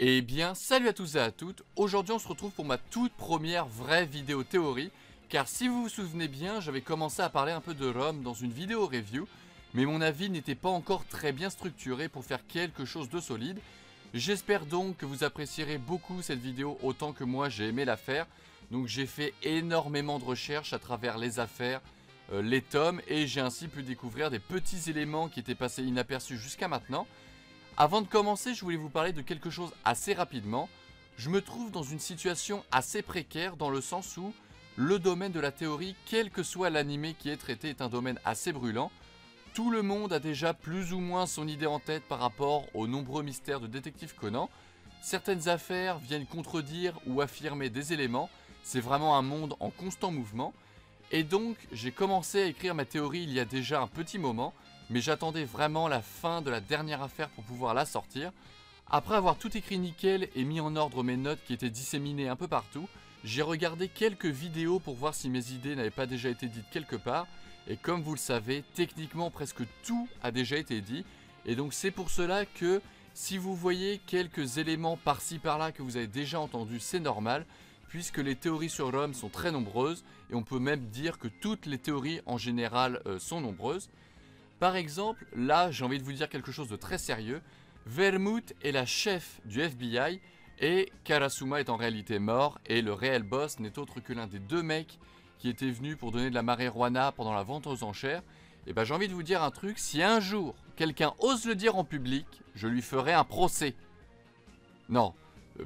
Eh bien, salut à tous et à toutes. Aujourd'hui, on se retrouve pour ma toute première vraie vidéo théorie. Car si vous vous souvenez bien, j'avais commencé à parler un peu de Rome dans une vidéo review. Mais mon avis n'était pas encore très bien structuré pour faire quelque chose de solide. J'espère donc que vous apprécierez beaucoup cette vidéo autant que moi j'ai aimé la faire. Donc j'ai fait énormément de recherches à travers les affaires, les tomes. Et j'ai ainsi pu découvrir des petits éléments qui étaient passés inaperçus jusqu'à maintenant. Avant de commencer, je voulais vous parler de quelque chose assez rapidement. Je me trouve dans une situation assez précaire dans le sens où le domaine de la théorie, quel que soit l'anime qui est traité, est un domaine assez brûlant. Tout le monde a déjà plus ou moins son idée en tête par rapport aux nombreux mystères de Détective Conan. Certaines affaires viennent contredire ou affirmer des éléments. C'est vraiment un monde en constant mouvement. Et donc, j'ai commencé à écrire ma théorie il y a déjà un petit moment. Mais j'attendais vraiment la fin de la dernière affaire pour pouvoir la sortir. Après avoir tout écrit nickel et mis en ordre mes notes qui étaient disséminées un peu partout, j'ai regardé quelques vidéos pour voir si mes idées n'avaient pas déjà été dites quelque part. Et comme vous le savez, techniquement presque tout a déjà été dit. Et donc c'est pour cela que si vous voyez quelques éléments par-ci par-là que vous avez déjà entendus, c'est normal. Puisque les théories sur Rome sont très nombreuses. Et on peut même dire que toutes les théories en général sont nombreuses. Par exemple, là j'ai envie de vous dire quelque chose de très sérieux. Vermouth est la chef du FBI et Karasuma est en réalité mort et le réel boss n'est autre que l'un des deux mecs qui étaient venus pour donner de la marijuana pendant la vente aux enchères. Et ben j'ai envie de vous dire un truc, si un jour quelqu'un ose le dire en public, je lui ferai un procès. Non,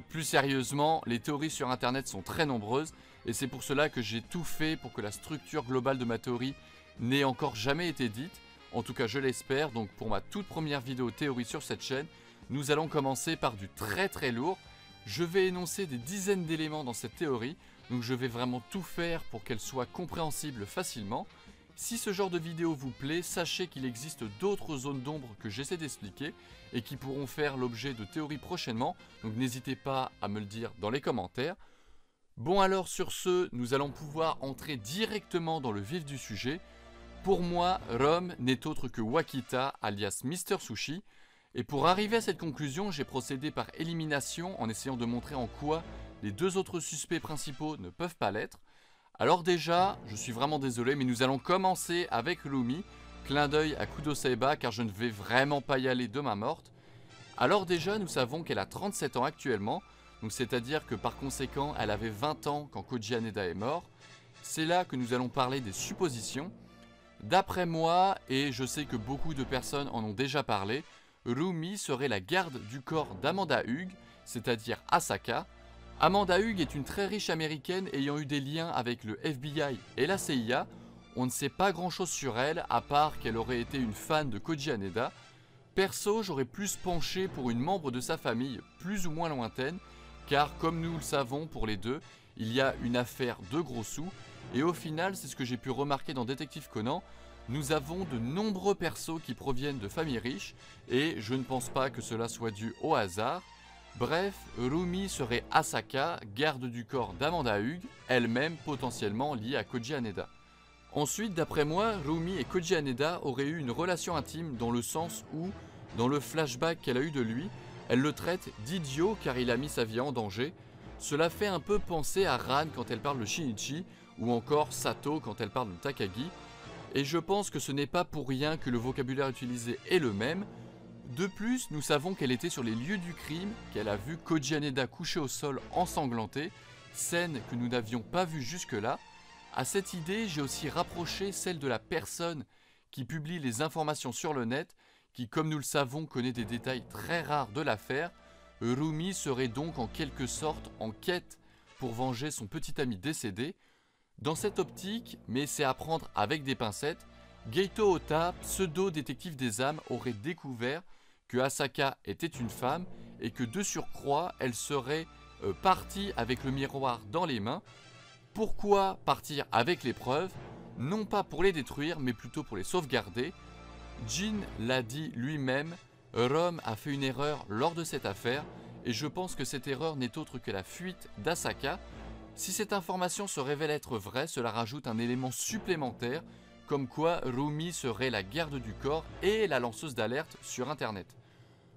plus sérieusement, les théories sur internet sont très nombreuses et c'est pour cela que j'ai tout fait pour que la structure globale de ma théorie n'ait encore jamais été dite. En tout cas je l'espère, donc pour ma toute première vidéo théorie sur cette chaîne, nous allons commencer par du très lourd. Je vais énoncer des dizaines d'éléments dans cette théorie, donc je vais vraiment tout faire pour qu'elle soit compréhensible facilement. Si ce genre de vidéo vous plaît, sachez qu'il existe d'autres zones d'ombre que j'essaie d'expliquer et qui pourront faire l'objet de théories prochainement, donc n'hésitez pas à me le dire dans les commentaires. Bon alors sur ce, nous allons pouvoir entrer directement dans le vif du sujet. Pour moi, Rome n'est autre que Wakita, alias Mr Sushi. Et pour arriver à cette conclusion, j'ai procédé par élimination en essayant de montrer en quoi les deux autres suspects principaux ne peuvent pas l'être. Alors déjà, je suis vraiment désolé, mais nous allons commencer avec Rumi. Clin d'œil à Kudo Saiba, car je ne vais vraiment pas y aller de ma morte. Alors déjà, nous savons qu'elle a 37 ans actuellement, donc c'est-à-dire que par conséquent, elle avait 20 ans quand Koji Haneda est mort. C'est là que nous allons parler des suppositions. D'après moi, et je sais que beaucoup de personnes en ont déjà parlé, Rumi serait la garde du corps d'Amanda Hughes, c'est-à-dire Asaka. Amanda Hughes est une très riche américaine ayant eu des liens avec le FBI et la CIA. On ne sait pas grand chose sur elle, à part qu'elle aurait été une fan de Koji Haneda. Perso, j'aurais plus penché pour une membre de sa famille, plus ou moins lointaine, car comme nous le savons pour les deux, il y a une affaire de gros sous. Et au final, c'est ce que j'ai pu remarquer dans Détective Conan, nous avons de nombreux persos qui proviennent de familles riches, et je ne pense pas que cela soit dû au hasard. Bref, Rumi serait Asaka, garde du corps d'Amanda Hughes, elle-même potentiellement liée à Koji Haneda. Ensuite, d'après moi, Rumi et Koji Haneda auraient eu une relation intime dans le sens où, dans le flashback qu'elle a eu de lui, elle le traite d'idiot car il a mis sa vie en danger. Cela fait un peu penser à Ran quand elle parle de Shinichi, ou encore Sato quand elle parle de Takagi, et je pense que ce n'est pas pour rien que le vocabulaire utilisé est le même. De plus, nous savons qu'elle était sur les lieux du crime, qu'elle a vu Koji Haneda couché au sol ensanglanté, scène que nous n'avions pas vue jusque-là. À cette idée, j'ai aussi rapproché celle de la personne qui publie les informations sur le net, qui comme nous le savons connaît des détails très rares de l'affaire. Rumi serait donc en quelque sorte en quête pour venger son petit ami décédé. Dans cette optique, mais c'est à prendre avec des pincettes, Geito Ota, pseudo-détective des âmes, aurait découvert que Asaka était une femme et que de surcroît, elle serait partie avec le miroir dans les mains. Pourquoi partir avec les preuves? Non pas pour les détruire, mais plutôt pour les sauvegarder. Jin l'a dit lui-même, Rome a fait une erreur lors de cette affaire, et je pense que cette erreur n'est autre que la fuite d'Asaka. Si cette information se révèle être vraie, cela rajoute un élément supplémentaire, comme quoi Rumi serait la garde du corps et la lanceuse d'alerte sur internet.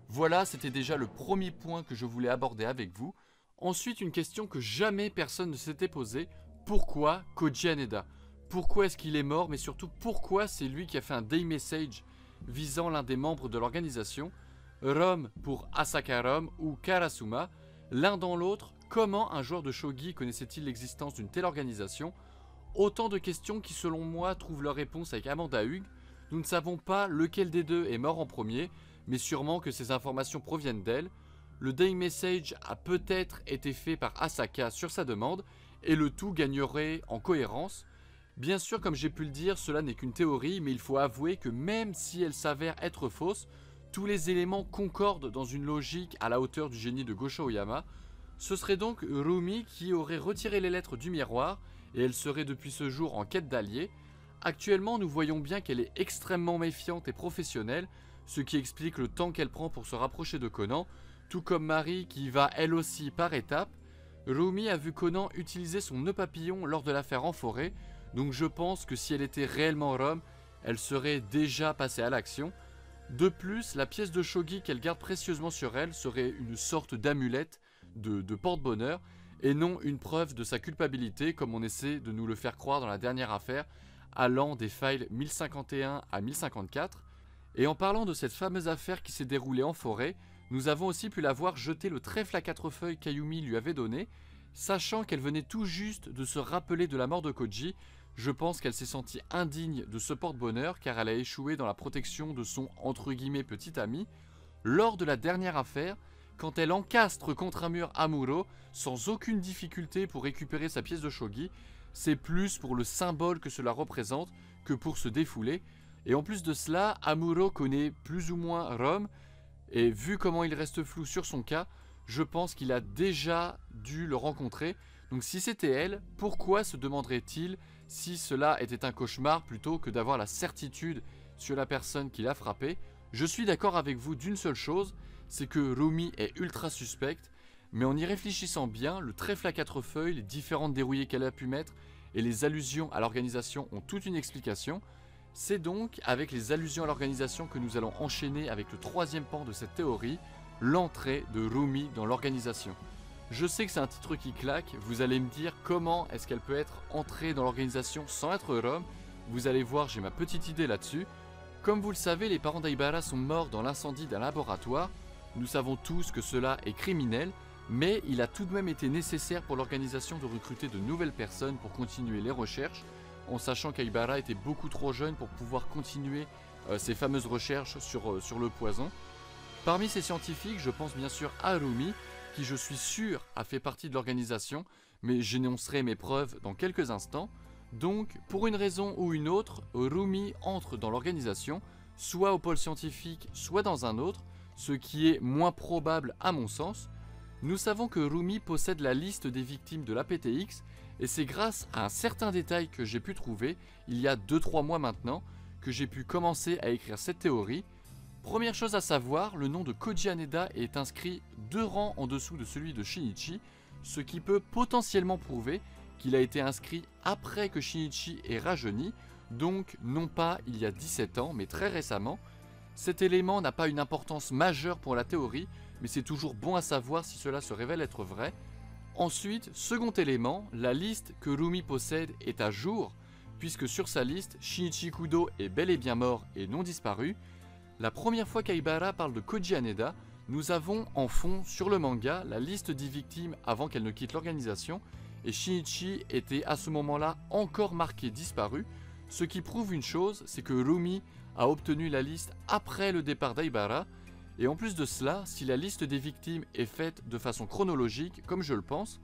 Voilà, c'était déjà le premier point que je voulais aborder avec vous. Ensuite, une question que jamais personne ne s'était posée. Pourquoi Koji Haneda? Pourquoi est-ce qu'il est mort? Mais surtout, pourquoi c'est lui qui a fait un day message visant l'un des membres de l'organisation? Rom pour Asaka Rom ou Karasuma. L'un dans l'autre, comment un joueur de shogi connaissait-il l'existence d'une telle organisation? Autant de questions qui selon moi trouvent leur réponse avec Amanda Hughes. Nous ne savons pas lequel des deux est mort en premier, mais sûrement que ces informations proviennent d'elle. Le day message a peut-être été fait par Asaka sur sa demande, et le tout gagnerait en cohérence. Bien sûr, comme j'ai pu le dire, cela n'est qu'une théorie, mais il faut avouer que même si elle s'avère être fausse, tous les éléments concordent dans une logique à la hauteur du génie de Gosho Oyama. Ce serait donc Rumi qui aurait retiré les lettres du miroir, et elle serait depuis ce jour en quête d'alliés. Actuellement, nous voyons bien qu'elle est extrêmement méfiante et professionnelle, ce qui explique le temps qu'elle prend pour se rapprocher de Conan, tout comme Marie qui y va elle aussi par étapes. Rumi a vu Conan utiliser son nœud papillon lors de l'affaire en forêt, donc je pense que si elle était réellement Rom, elle serait déjà passée à l'action. De plus, la pièce de shogi qu'elle garde précieusement sur elle serait une sorte d'amulette, de porte-bonheur, et non une preuve de sa culpabilité comme on essaie de nous le faire croire dans la dernière affaire, allant des files 1051 à 1054. Et en parlant de cette fameuse affaire qui s'est déroulée en forêt, nous avons aussi pu la voir jeter le trèfle à 4 feuilles qu'Ayumi lui avait donné. Sachant qu'elle venait tout juste de se rappeler de la mort de Koji, je pense qu'elle s'est sentie indigne de ce porte-bonheur car elle a échoué dans la protection de son entre guillemets petit ami. Lors de la dernière affaire, quand elle encastre contre un mur Amuro sans aucune difficulté pour récupérer sa pièce de shogi, c'est plus pour le symbole que cela représente que pour se défouler. Et en plus de cela, Amuro connaît plus ou moins Rom, et vu comment il reste flou sur son cas, je pense qu'il a déjà dû le rencontrer. Donc si c'était elle, pourquoi se demanderait-il si cela était un cauchemar plutôt que d'avoir la certitude sur la personne qui l'a frappé? Je suis d'accord avec vous d'une seule chose, c'est que Rumi est ultra suspecte, mais en y réfléchissant bien, le trèfle à 4 feuilles, les différentes dérouillées qu'elle a pu mettre et les allusions à l'organisation ont toute une explication. C'est donc avec les allusions à l'organisation que nous allons enchaîner avec le troisième pan de cette théorie, l'entrée de Rumi dans l'organisation. Je sais que c'est un titre qui claque, vous allez me dire comment est-ce qu'elle peut être entrée dans l'organisation sans être Rom. Vous allez voir, j'ai ma petite idée là-dessus. Comme vous le savez, les parents d'Aibara sont morts dans l'incendie d'un laboratoire. Nous savons tous que cela est criminel, mais il a tout de même été nécessaire pour l'organisation de recruter de nouvelles personnes pour continuer les recherches, en sachant qu'Aibara était beaucoup trop jeune pour pouvoir continuer ses fameuses recherches sur le poison. Parmi ces scientifiques, je pense bien sûr à Rumi, qui je suis sûr a fait partie de l'organisation, mais j'énoncerai mes preuves dans quelques instants. Donc, pour une raison ou une autre, Rumi entre dans l'organisation, soit au pôle scientifique, soit dans un autre, ce qui est moins probable à mon sens. Nous savons que Rumi possède la liste des victimes de l'APTX, et c'est grâce à un certain détail que j'ai pu trouver, il y a 2-3 mois maintenant, que j'ai pu commencer à écrire cette théorie. Première chose à savoir, le nom de Koji Haneda est inscrit 2 rangs en dessous de celui de Shinichi, ce qui peut potentiellement prouver qu'il a été inscrit après que Shinichi ait rajeuni, donc non pas il y a 17 ans, mais très récemment. Cet élément n'a pas une importance majeure pour la théorie, mais c'est toujours bon à savoir si cela se révèle être vrai. Ensuite, second élément, la liste que Rumi possède est à jour, puisque sur sa liste, Shinichi Kudo est bel et bien mort et non disparu. La première fois qu'Aibara parle de Koji Haneda, nous avons en fond sur le manga la liste des victimes avant qu'elle ne quitte l'organisation, et Shinichi était à ce moment-là encore marqué disparu, ce qui prouve une chose, c'est que Rumi a obtenu la liste après le départ d'Aibara, et en plus de cela, si la liste des victimes est faite de façon chronologique, comme je le pense,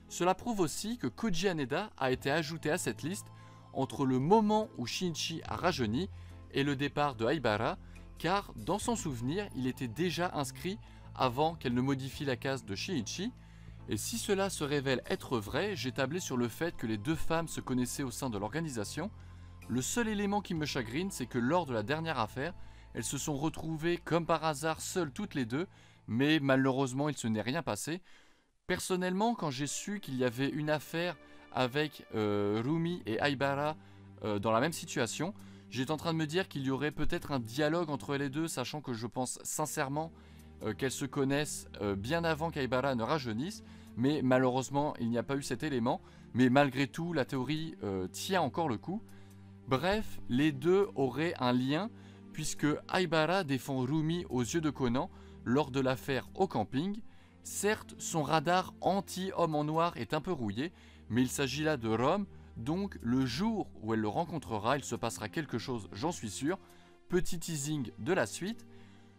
cela prouve aussi que Koji Haneda a été ajouté à cette liste entre le moment où Shinichi a rajeuni et le départ de Aibara, car dans son souvenir, il était déjà inscrit avant qu'elle ne modifie la case de Shinichi. Et si cela se révèle être vrai, j'ai tablé sur le fait que les deux femmes se connaissaient au sein de l'organisation. Le seul élément qui me chagrine, c'est que lors de la dernière affaire, elles se sont retrouvées comme par hasard seules toutes les deux, mais malheureusement il se n'est rien passé. Personnellement, quand j'ai su qu'il y avait une affaire avec Rumi et Aibara dans la même situation, j'étais en train de me dire qu'il y aurait peut-être un dialogue entre les deux, sachant que je pense sincèrement qu'elles se connaissent bien avant qu'Aibara ne rajeunisse, mais malheureusement il n'y a pas eu cet élément, mais malgré tout la théorie tient encore le coup. Bref, les deux auraient un lien puisque Aibara défend Rumi aux yeux de Conan lors de l'affaire au camping. Certes, son radar anti-homme en noir est un peu rouillé, mais il s'agit là de Rome, donc le jour où elle le rencontrera, il se passera quelque chose, j'en suis sûr. Petit teasing de la suite.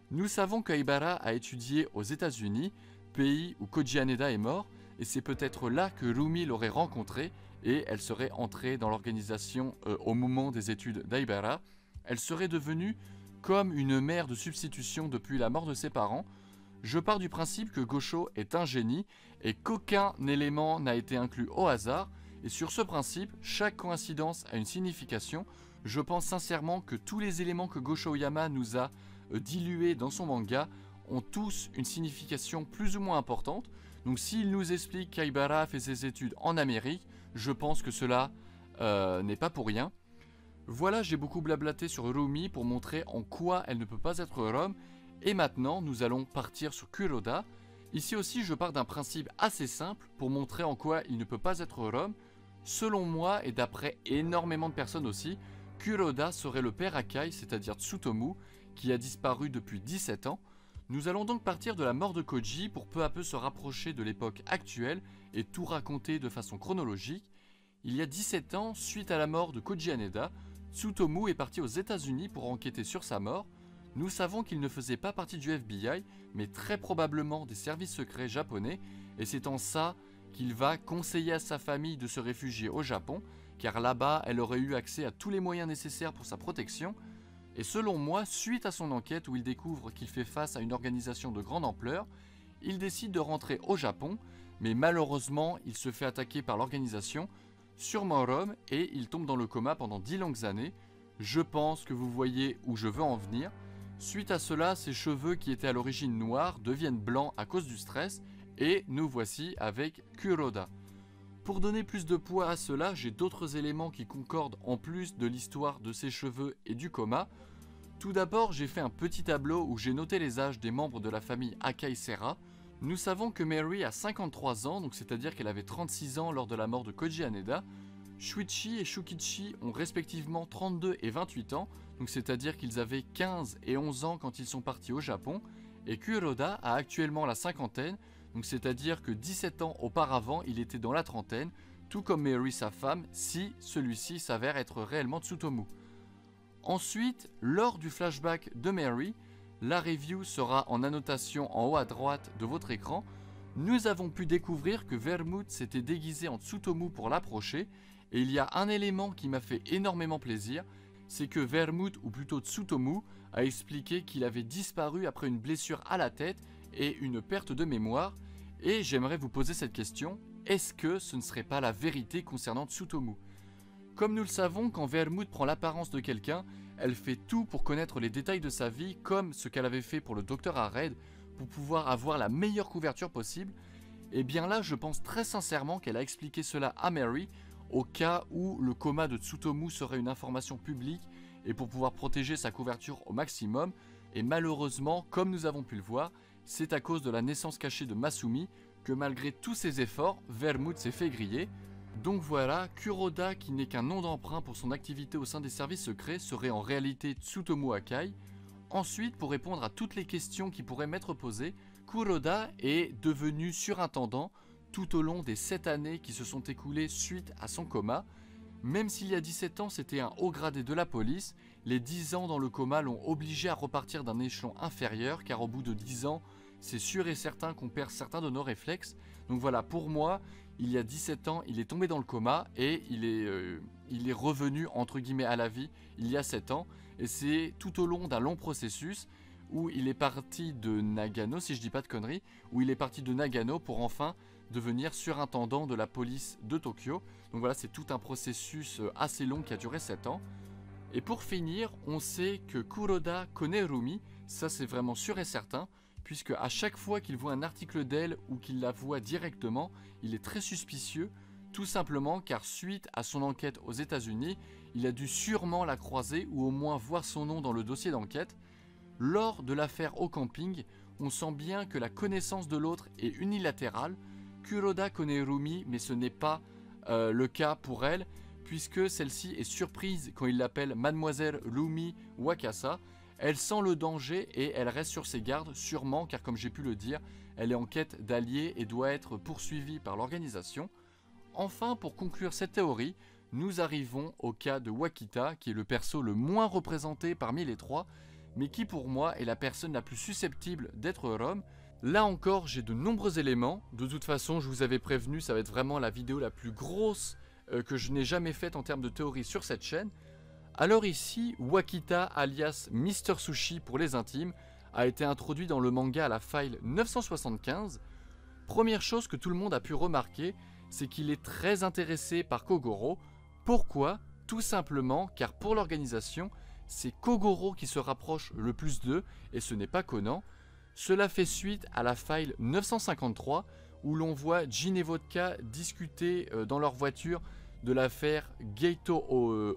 Nous savons qu'Aibara a étudié aux États-Unis, pays où Koji Haneda est mort, et c'est peut-être là que Rumi l'aurait rencontré et elle serait entrée dans l'organisation au moment des études d'Aibara. Elle serait devenue comme une mère de substitution depuis la mort de ses parents. Je pars du principe que Gosho est un génie et qu'aucun élément n'a été inclus au hasard. Et sur ce principe, chaque coïncidence a une signification. Je pense sincèrement que tous les éléments que Gosho Oyama nous a dilués dans son manga ont tous une signification plus ou moins importante. Donc s'il nous explique qu'Aibara fait ses études en Amérique, je pense que cela n'est pas pour rien. Voilà, j'ai beaucoup blablaté sur Rumi pour montrer en quoi elle ne peut pas être Rome. Et maintenant, nous allons partir sur Kuroda. Ici aussi, je pars d'un principe assez simple pour montrer en quoi il ne peut pas être Rome. Selon moi, et d'après énormément de personnes aussi, Kuroda serait le père Akai, c'est-à-dire Tsutomu, qui a disparu depuis 17 ans. Nous allons donc partir de la mort de Koji pour peu à peu se rapprocher de l'époque actuelle et tout raconter de façon chronologique. Il y a 17 ans, suite à la mort de Koji Haneda, Tsutomu est parti aux États-Unis pour enquêter sur sa mort. Nous savons qu'il ne faisait pas partie du FBI, mais très probablement des services secrets japonais, et c'est en ça qu'il va conseiller à sa famille de se réfugier au Japon, car là-bas, elle aurait eu accès à tous les moyens nécessaires pour sa protection. Et selon moi, suite à son enquête où il découvre qu'il fait face à une organisation de grande ampleur, il décide de rentrer au Japon, mais malheureusement, il se fait attaquer par l'organisation, sûrement Rome, et il tombe dans le coma pendant 10 longues années. Je pense que vous voyez où je veux en venir. Suite à cela, ses cheveux qui étaient à l'origine noirs deviennent blancs à cause du stress, et nous voici avec Kuroda. Pour donner plus de poids à cela, j'ai d'autres éléments qui concordent en plus de l'histoire de ses cheveux et du coma. Tout d'abord, j'ai fait un petit tableau où j'ai noté les âges des membres de la famille Akai Sera. Nous savons que Mary a 53 ans, donc c'est-à-dire qu'elle avait 36 ans lors de la mort de Koji Haneda. Shuichi et Shukichi ont respectivement 32 et 28 ans, donc c'est-à-dire qu'ils avaient 15 et 11 ans quand ils sont partis au Japon. Et Kuroda a actuellement la cinquantaine, donc c'est-à-dire que 17 ans auparavant, il était dans la trentaine, tout comme Mary sa femme, si celui-ci s'avère être réellement Tsutomu. Ensuite, lors du flashback de Mary, la review sera en annotation en haut à droite de votre écran. Nous avons pu découvrir que Vermouth s'était déguisé en Tsutomu pour l'approcher, et il y a un élément qui m'a fait énormément plaisir, c'est que Vermouth, ou plutôt Tsutomu, a expliqué qu'il avait disparu après une blessure à la tête et une perte de mémoire, et j'aimerais vous poser cette question, est-ce que ce ne serait pas la vérité concernant Tsutomu ? Comme nous le savons, quand Vermouth prend l'apparence de quelqu'un, elle fait tout pour connaître les détails de sa vie, comme ce qu'elle avait fait pour le Dr Harred, pour pouvoir avoir la meilleure couverture possible. Et bien là, je pense très sincèrement qu'elle a expliqué cela à Mary, au cas où le coma de Tsutomu serait une information publique, et pour pouvoir protéger sa couverture au maximum. Et malheureusement, comme nous avons pu le voir, c'est à cause de la naissance cachée de Masumi que malgré tous ses efforts, Vermouth s'est fait griller. Donc voilà, Kuroda, qui n'est qu'un nom d'emprunt pour son activité au sein des services secrets, serait en réalité Tsutomu Akai. Ensuite, pour répondre à toutes les questions qui pourraient m'être posées, Kuroda est devenu surintendant tout au long des 7 années qui se sont écoulées suite à son coma. Même s'il y a 17 ans c'était un haut gradé de la police, les 10 ans dans le coma l'ont obligé à repartir d'un échelon inférieur, car au bout de 10 ans, c'est sûr et certain qu'on perd certains de nos réflexes. Donc voilà, pour moi, il y a 17 ans, il est tombé dans le coma et il est revenu entre guillemets à la vie il y a 7 ans. Et c'est tout au long d'un long processus où il est parti de Nagano, si je dis pas de conneries, où il est parti de Nagano pour enfin devenir surintendant de la police de Tokyo. Donc voilà, c'est tout un processus assez long qui a duré 7 ans. Et pour finir, on sait que Kuroda connaît Rumi, ça c'est vraiment sûr et certain, puisque à chaque fois qu'il voit un article d'elle ou qu'il la voit directement, il est très suspicieux, tout simplement car suite à son enquête aux États-Unis, il a dû sûrement la croiser ou au moins voir son nom dans le dossier d'enquête. Lors de l'affaire au camping, on sent bien que la connaissance de l'autre est unilatérale. Kuroda connaît Rumi, mais ce n'est pas le cas pour elle, puisque celle-ci est surprise quand il l'appelle Mademoiselle Rumi Wakasa. Elle sent le danger et elle reste sur ses gardes, sûrement car comme j'ai pu le dire, elle est en quête d'alliés et doit être poursuivie par l'organisation. Enfin, pour conclure cette théorie, nous arrivons au cas de Wakita, qui est le perso le moins représenté parmi les trois, mais qui pour moi est la personne la plus susceptible d'être Rome. Là encore, j'ai de nombreux éléments. De toute façon, je vous avais prévenu, ça va être vraiment la vidéo la plus grosse que je n'ai jamais faite en termes de théorie sur cette chaîne. Alors ici, Wakita alias Mr Sushi pour les intimes a été introduit dans le manga à la file 975. Première chose que tout le monde a pu remarquer, c'est qu'il est très intéressé par Kogoro. Pourquoi? Tout simplement car pour l'organisation, c'est Kogoro qui se rapproche le plus d'eux et ce n'est pas Conan. Cela fait suite à la file 953 où l'on voit Jin et Vodka discuter dans leur voiture de l'affaire Geito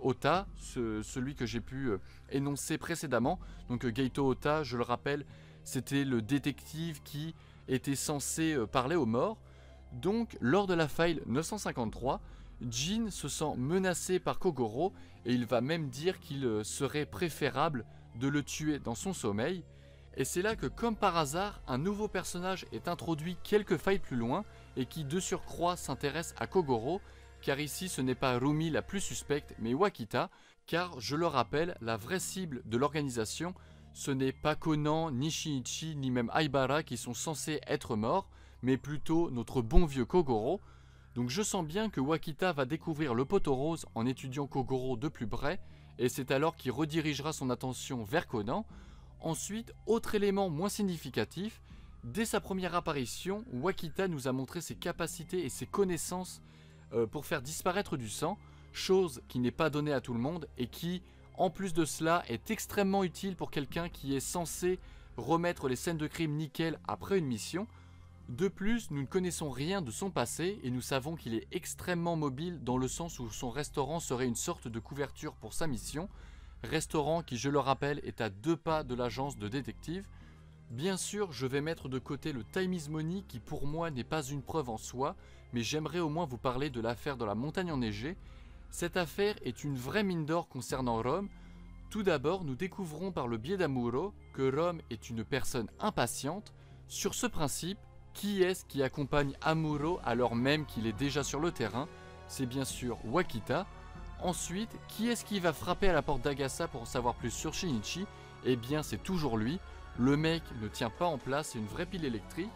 Ota, celui que j'ai pu énoncer précédemment. Donc Geito Ota, je le rappelle, c'était le détective qui était censé parler aux morts. Donc lors de la file 953, Jin se sent menacé par Kogoro et il va même dire qu'il serait préférable de le tuer dans son sommeil. Et c'est là que, comme par hasard, un nouveau personnage est introduit quelques failles plus loin et qui de surcroît s'intéresse à Kogoro, car ici ce n'est pas Rumi la plus suspecte mais Wakita, car je le rappelle, la vraie cible de l'organisation, ce n'est pas Conan, ni Shinichi, ni même Aibara qui sont censés être morts, mais plutôt notre bon vieux Kogoro. Donc je sens bien que Wakita va découvrir le poteau rose en étudiant Kogoro de plus près, et c'est alors qu'il redirigera son attention vers Conan. Ensuite, autre élément moins significatif, dès sa première apparition, Wakita nous a montré ses capacités et ses connaissances pour faire disparaître du sang, chose qui n'est pas donnée à tout le monde et qui, en plus de cela, est extrêmement utile pour quelqu'un qui est censé remettre les scènes de crime nickel après une mission. De plus, nous ne connaissons rien de son passé et nous savons qu'il est extrêmement mobile dans le sens où son restaurant serait une sorte de couverture pour sa mission. Restaurant qui, je le rappelle, est à 2 pas de l'agence de détective. Bien sûr, je vais mettre de côté le time is money qui pour moi n'est pas une preuve en soi, mais j'aimerais au moins vous parler de l'affaire de la montagne enneigée. Cette affaire est une vraie mine d'or concernant Rome. Tout d'abord, nous découvrons par le biais d'Amuro que Rome est une personne impatiente. Sur ce principe, qui est-ce qui accompagne Amuro alors même qu'il est déjà sur le terrain? C'est bien sûr Wakita. Ensuite, qui est-ce qui va frapper à la porte d'Agasa pour en savoir plus sur Shinichi? Eh bien, c'est toujours lui. Le mec ne tient pas en place, c'est une vraie pile électrique.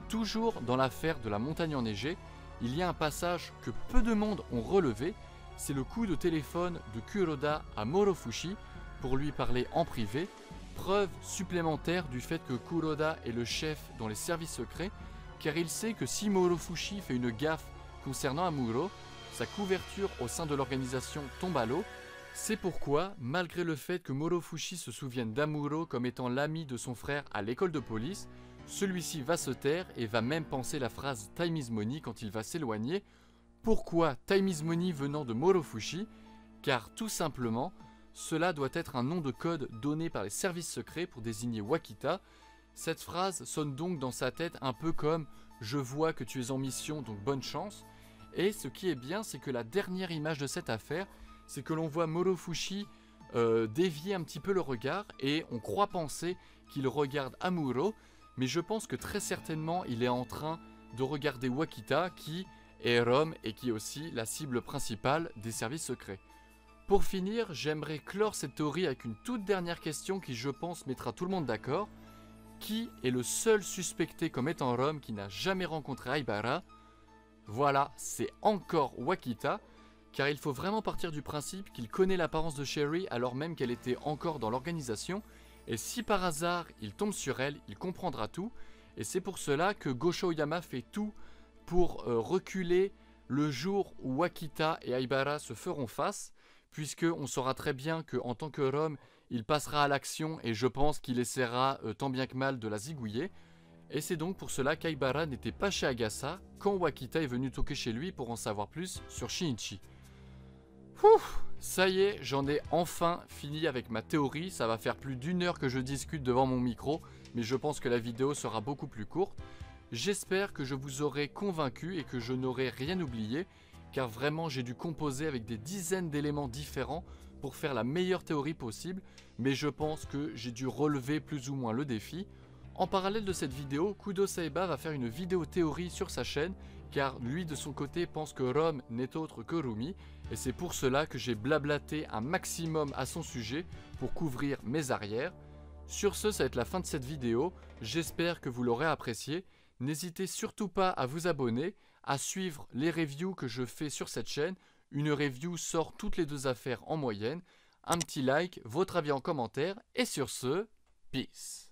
Toujours dans l'affaire de la montagne enneigée, il y a un passage que peu de monde ont relevé. C'est le coup de téléphone de Kuroda à Morofushi pour lui parler en privé. Preuve supplémentaire du fait que Kuroda est le chef dans les services secrets, car il sait que si Morofushi fait une gaffe concernant Amuro, sa couverture au sein de l'organisation tombe à l'eau. C'est pourquoi, malgré le fait que Morofushi se souvienne d'Amuro comme étant l'ami de son frère à l'école de police, celui-ci va se taire et va même penser la phrase Time is money quand il va s'éloigner. Pourquoi Time is money venant de Morofushi? Car tout simplement, cela doit être un nom de code donné par les services secrets pour désigner Wakita. Cette phrase sonne donc dans sa tête un peu comme « Je vois que tu es en mission, donc bonne chance ». Et ce qui est bien, c'est que la dernière image de cette affaire, c'est que l'on voit Morofushi dévier un petit peu le regard et on croit penser qu'il regarde Amuro, mais je pense que très certainement il est en train de regarder Wakita qui est Rome et qui est aussi la cible principale des services secrets. Pour finir, j'aimerais clore cette théorie avec une toute dernière question qui je pense mettra tout le monde d'accord. Qui est le seul suspecté comme étant Rome qui n'a jamais rencontré Aibara? Voilà, c'est encore Wakita, car il faut vraiment partir du principe qu'il connaît l'apparence de Sherry alors même qu'elle était encore dans l'organisation, et si par hasard il tombe sur elle, il comprendra tout, et c'est pour cela que Gosho Oyama fait tout pour reculer le jour où Wakita et Aibara se feront face, puisqu'on saura très bien qu'en tant que Rome, il passera à l'action et je pense qu'il essaiera tant bien que mal de la zigouiller. Et c'est donc pour cela qu'Aibara n'était pas chez Agasa quand Wakita est venu toquer chez lui pour en savoir plus sur Shinichi. Ouf, ça y est, j'en ai enfin fini avec ma théorie. Ça va faire plus d'1 heure que je discute devant mon micro, mais je pense que la vidéo sera beaucoup plus courte. J'espère que je vous aurai convaincu et que je n'aurai rien oublié, car vraiment j'ai dû composer avec des dizaines d'éléments différents pour faire la meilleure théorie possible, mais je pense que j'ai dû relever plus ou moins le défi. En parallèle de cette vidéo, Kudo Saiba va faire une vidéo théorie sur sa chaîne, car lui de son côté pense que Rome n'est autre que Rumi, et c'est pour cela que j'ai blablaté un maximum à son sujet pour couvrir mes arrières. Sur ce, ça va être la fin de cette vidéo, j'espère que vous l'aurez apprécié. N'hésitez surtout pas à vous abonner, à suivre les reviews que je fais sur cette chaîne. Une review sort toutes les 2 affaires en moyenne. Un petit like, votre avis en commentaire, et sur ce, peace.